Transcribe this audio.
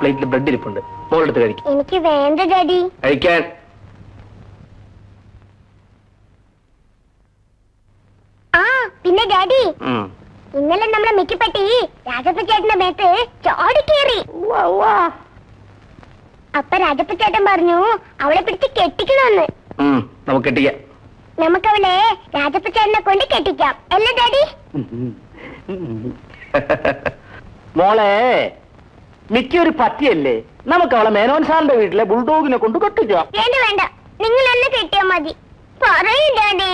പ്ലേറ്റിൽ ബ്രെഡ് ഇരിപ്പുണ്ട്, മോളെടുത്ത് കഴിക്കും. എനിക്ക് വേണ്ട ഡാഡി. കഴിക്കാൻ. ആ പിന്നെ ഡാഡി, ഇന്നലെ നമ്മളെ മിക്കപ്പെട്ടി രാജപ്പ ചേട്ടന്റെ മേത്ത് ചോടി കയറി. അപ്പൊ രാജപ്പ ചേട്ടൻ പറഞ്ഞു അവളെ പിടിച്ച് കെട്ടിക്കണമെന്ന്. നമുക്ക് കെട്ടിക്കാം. നമുക്കവളെ രാജപ്പ ചേട്ടനെ കൊണ്ട് കെട്ടിക്കാം അല്ലേ ഡാഡി? മോളെ, മിക്കൊരു പറ്റിയല്ലേ, നമുക്ക് അവളെ മേനോൻ സാറിന്റെ വീട്ടിലെ ബുൾഡോഗിനെ കൊണ്ട് കെട്ടിക്കാം. വേണ്ട വേണ്ട, നിങ്ങൾ എന്നെ കെട്ടിയാ മതി. പറയൂ ഡാഡി.